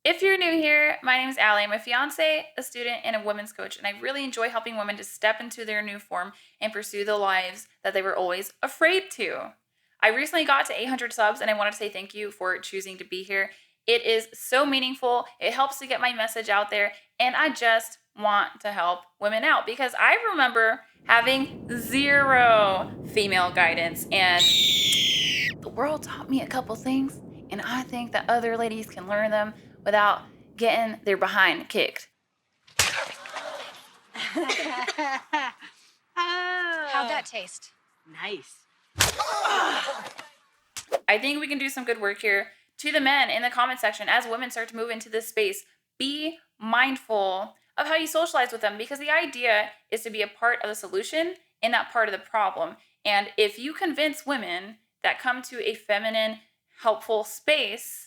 If you're new here, my name is Allie. I'm a fiance, a student, and a women's coach, and I really enjoy helping women to step into their new form and pursue the lives that they were always afraid to. I recently got to 800 subs, and I want to say thank you for choosing to be here. It is so meaningful. It helps to get my message out there, and I just want to help women out because I remember having zero female guidance, and the world taught me a couple things, and I think that other ladies can learn them without getting their behind kicked. How'd that taste? Nice. I think we can do some good work here. To the men in the comment section, as women start to move into this space, be mindful of how you socialize with them, because the idea is to be a part of the solution and not part of the problem. And if you convince women that come to a feminine, helpful space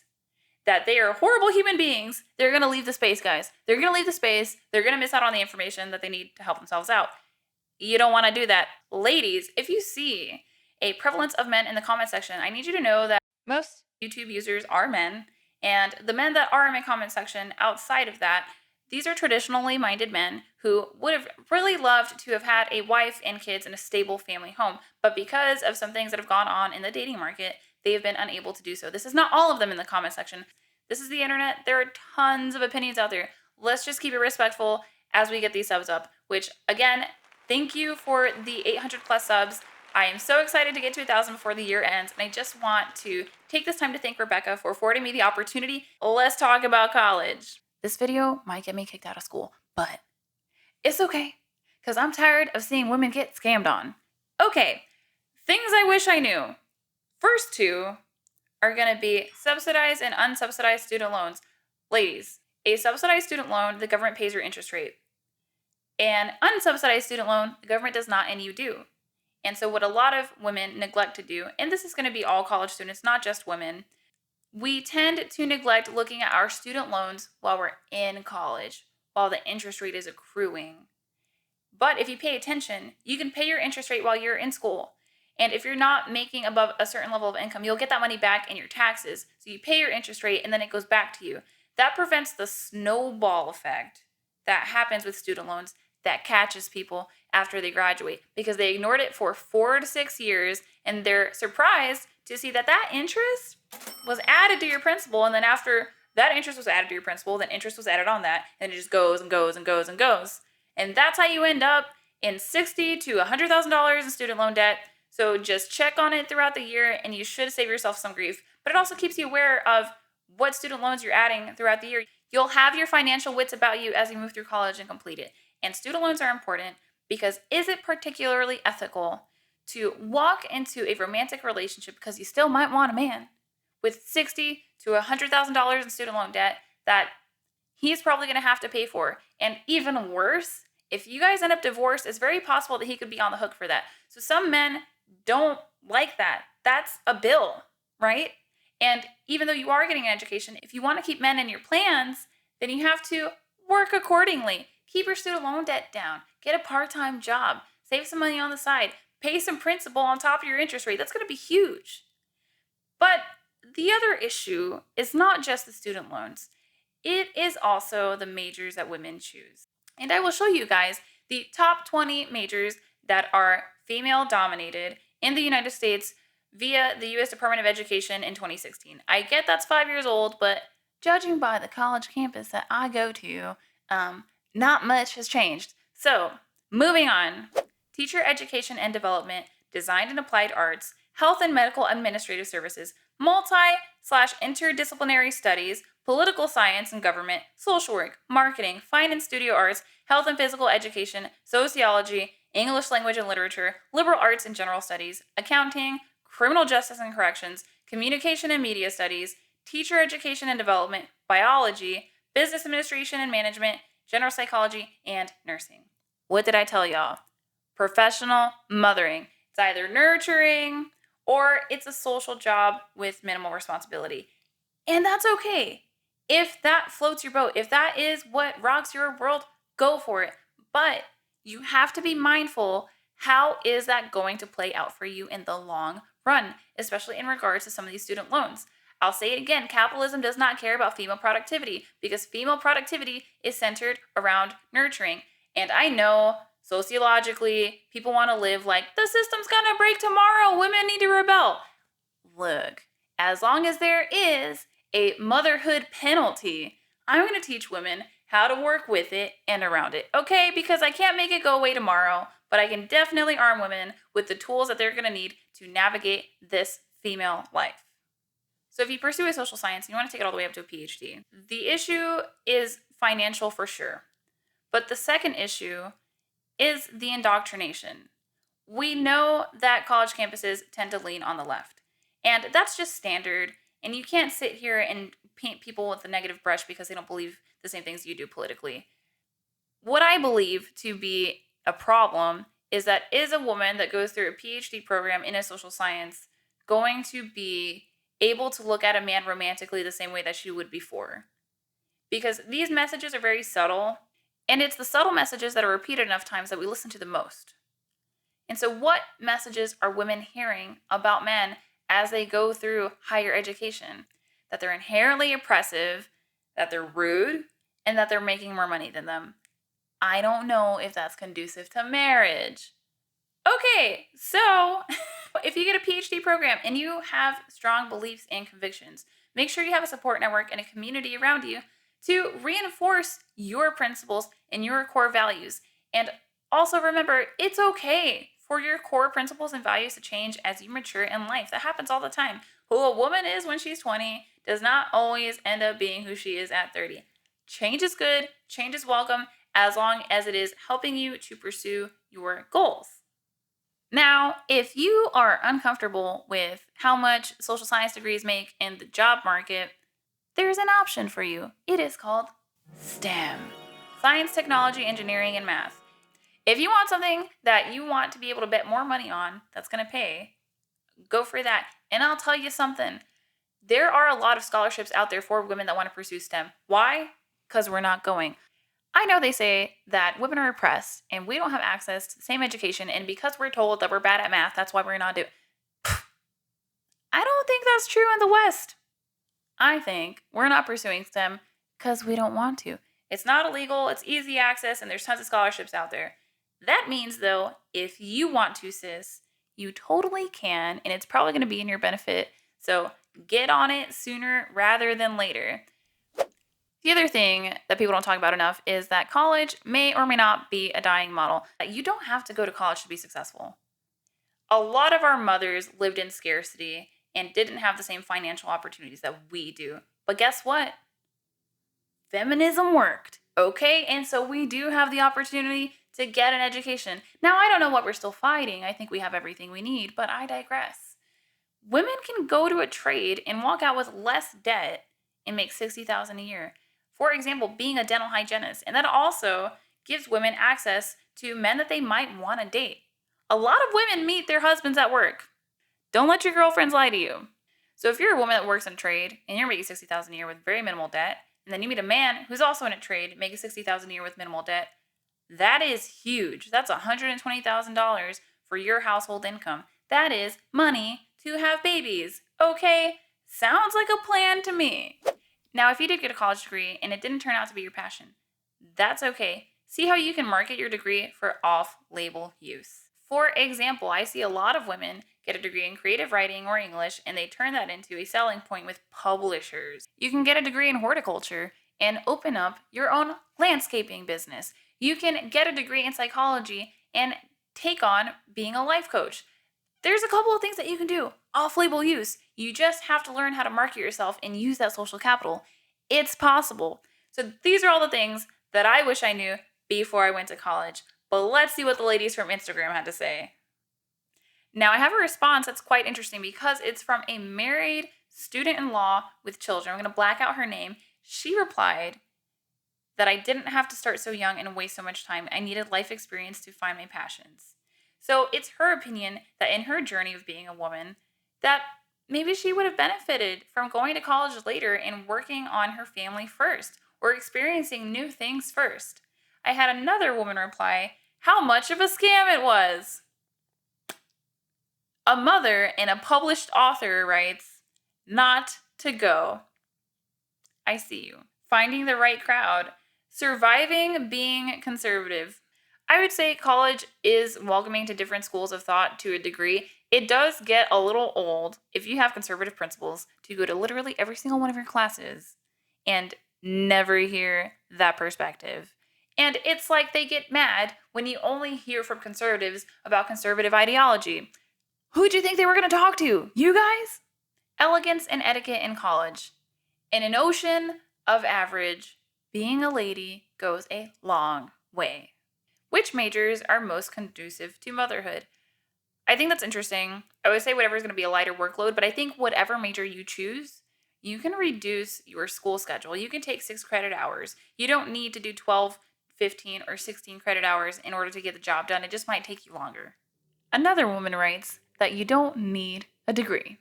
that they are horrible human beings, they're going to leave the space, guys. They're going to leave the space. They're going to miss out on the information that they need to help themselves out. You don't want to do that. Ladies, if you see a prevalence of men in the comment section, I need you to know that most YouTube users are men, and the men that are in my comment section outside of that, these are traditionally minded men who would have really loved to have had a wife and kids in a stable family home, but because of some things that have gone on in the dating market, they have been unable to do so. This is not all of them in the comment section. This is the internet. There are tons of opinions out there. Let's just keep it respectful as we get these subs up, which again, thank you for the 800 plus subs. I am so excited to get to 1,000 before the year ends, and I just want to take this time to thank Rebecca for affording me the opportunity. Let's talk about college. This video might get me kicked out of school, but it's okay, because I'm tired of seeing women get scammed on. Okay, things I wish I knew. First two are going to be subsidized and unsubsidized student loans. Ladies, a subsidized student loan, the government pays your interest rate. An unsubsidized student loan, the government does not and you do. And so what a lot of women neglect to do, and this is going to be all college students, not just women, we tend to neglect looking at our student loans while we're in college, while the interest rate is accruing. But if you pay attention, you can pay your interest rate while you're in school. And if you're not making above a certain level of income, you'll get that money back in your taxes. So you pay your interest rate and then it goes back to you. That prevents the snowball effect that happens with student loans that catches people after they graduate, because they ignored it for 4 to 6 years and they're surprised to see that that interest was added to your principal. And then after that interest was added to your principal, then interest was added on that, and it just goes and goes and goes and goes. And that's how you end up in $60,000 to $100,000 in student loan debt. So just check on it throughout the year and you should save yourself some grief. But it also keeps you aware of what student loans you're adding throughout the year. You'll have your financial wits about you as you move through college and complete it. And student loans are important because is it particularly ethical to walk into a romantic relationship, because you still might want a man, with $60,000 to $100,000 in student loan debt that he's probably going to have to pay for? And even worse, if you guys end up divorced, it's very possible that he could be on the hook for that. So some men don't like that. That's a bill, right? And even though you are getting an education, if you want to keep men in your plans, then you have to work accordingly. Keep your student loan debt down. Get a part-time job. Save some money on the side. Pay some principal on top of your interest rate. That's going to be huge. But the other issue is not just the student loans. It is also the majors that women choose. And I will show you guys the top 20 majors that are female dominated in the United States via the U.S. Department of Education in 2016. I get that's 5 years old, but judging by the college campus that I go to, not much has changed. So, moving on. Teacher education and development, design and applied arts, health and medical administrative services, multi/interdisciplinary studies, political science and government, social work, marketing, fine and studio arts, health and physical education, sociology, English language and literature, liberal arts and general studies, accounting, criminal justice and corrections, communication and media studies, teacher education and development, biology, business administration and management, general psychology, and nursing. What did I tell y'all? Professional mothering. It's either nurturing or it's a social job with minimal responsibility. And that's okay. If that floats your boat, if that is what rocks your world, go for it. But you have to be mindful, how is that going to play out for you in the long run, especially in regards to some of these student loans? I'll say it again, capitalism does not care about female productivity because female productivity is centered around nurturing. And I know sociologically people want to live like the system's gonna break tomorrow, women need to rebel. Look, as long as there is a motherhood penalty, I'm going to teach women how to work with it and around it, okay? Because I can't make it go away tomorrow, but I can definitely arm women with the tools that they're going to need to navigate this female life. So if you pursue a social science and you want to take it all the way up to a PhD, the issue is financial for sure. But the second issue is the indoctrination. We know that college campuses tend to lean on the left. And that's just standard. And you can't sit here and paint people with a negative brush because they don't believe the same things you do politically. What I believe to be a problem is that is a woman that goes through a PhD program in a social science going to be able to look at a man romantically the same way that she would before? Because these messages are very subtle, and it's the subtle messages that are repeated enough times that we listen to the most. And so what messages are women hearing about men as they go through higher education? That they're inherently oppressive, that they're rude, and that they're making more money than them. I don't know if that's conducive to marriage. Okay, so if you get a PhD program and you have strong beliefs and convictions, make sure you have a support network and a community around you to reinforce your principles and your core values. And also remember, it's okay for your core principles and values to change as you mature in life. That happens all the time. Who a woman is when she's 20 does not always end up being who she is at 30. Change is good, change is welcome, as long as it is helping you to pursue your goals. Now, if you are uncomfortable with how much social science degrees make in the job market, there's an option for you. It is called STEM. Science, technology, engineering, and math. If you want something that you want to be able to bet more money on that's going to pay, go for that. And I'll tell you something. There are a lot of scholarships out there for women that want to pursue STEM. Why? Because we're not going. I know they say that women are oppressed and we don't have access to the same education, and because we're told that we're bad at math, that's why we're not doing it. I don't think that's true in the West. I think we're not pursuing STEM because we don't want to. It's not illegal, it's easy access, and there's tons of scholarships out there. That means, though, if you want to, sis, you totally can, and it's probably going to be in your benefit. So get on it sooner rather than later. The other thing that people don't talk about enough is that college may or may not be a dying model. You don't have to go to college to be successful. A lot of our mothers lived in scarcity and didn't have the same financial opportunities that we do. But guess what? Feminism worked, okay? And so we do have the opportunity to get an education. Now, I don't know what we're still fighting. I think we have everything we need, but I digress. Women can go to a trade and walk out with less debt and make $60,000 a year. For example, being a dental hygienist. And that also gives women access to men that they might want to date. A lot of women meet their husbands at work. Don't let your girlfriends lie to you. So if you're a woman that works in a trade and you're making $60,000 a year with very minimal debt, and then you meet a man who's also in a trade making $60,000 a year with minimal debt, that is huge. That's $120,000 for your household income. That is money to have babies. Okay, sounds like a plan to me. Now, if you did get a college degree and it didn't turn out to be your passion, that's okay. See how you can market your degree for off-label use. For example, I see a lot of women get a degree in creative writing or English, and they turn that into a selling point with publishers. You can get a degree in horticulture and open up your own landscaping business. You can get a degree in psychology and take on being a life coach. There's a couple of things that you can do. Off-label use. You just have to learn how to market yourself and use that social capital. It's possible. So these are all the things that I wish I knew before I went to college. But let's see what the ladies from Instagram had to say. Now, I have a response that's quite interesting because it's from a married student in law with children. I'm going to black out her name. She replied that I didn't have to start so young and waste so much time. I needed life experience to find my passions. So it's her opinion that in her journey of being a woman, that maybe she would have benefited from going to college later and working on her family first or experiencing new things first. I had another woman reply, how much of a scam it was. A mother and a published author writes, not to go. I see you. Finding the right crowd. Surviving being conservative. I would say college is welcoming to different schools of thought to a degree. It does get a little old if you have conservative principles to go to literally every single one of your classes and never hear that perspective. And it's like they get mad when you only hear from conservatives about conservative ideology. Who'd you think they were going to talk to? You guys? Elegance and etiquette in college. In an ocean of average, being a lady goes a long way. Which majors are most conducive to motherhood? I think that's interesting. I would say whatever is going to be a lighter workload, but I think whatever major you choose, you can reduce your school schedule. You can take 6 credit hours. You don't need to do 12, 15, or 16 credit hours in order to get the job done. It just might take you longer. Another woman writes that you don't need a degree.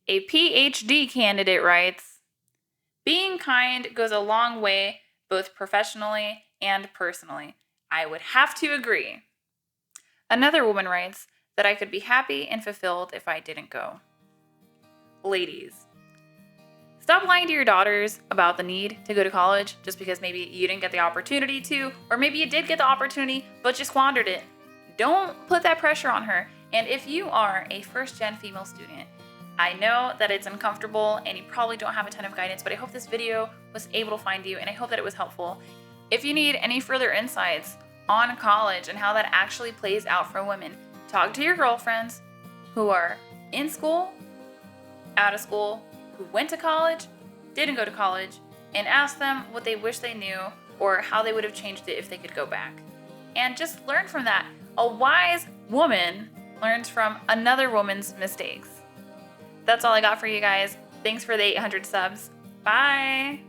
A PhD candidate writes, being kind goes a long way, both professionally and personally. I would have to agree. Another woman writes that I could be happy and fulfilled if I didn't go. Ladies, stop lying to your daughters about the need to go to college just because maybe you didn't get the opportunity to, or maybe you did get the opportunity but you squandered it. Don't put that pressure on her. And if you are a first-gen female student, I know that it's uncomfortable and you probably don't have a ton of guidance, but I hope this video was able to find you and I hope that it was helpful. If you need any further insights on college and how that actually plays out for women, talk to your girlfriends who are in school, out of school, who went to college, didn't go to college, and ask them what they wish they knew or how they would have changed it if they could go back. And just learn from that. A wise woman learns from another woman's mistakes. That's all I got for you guys. Thanks for the 800 subs. Bye!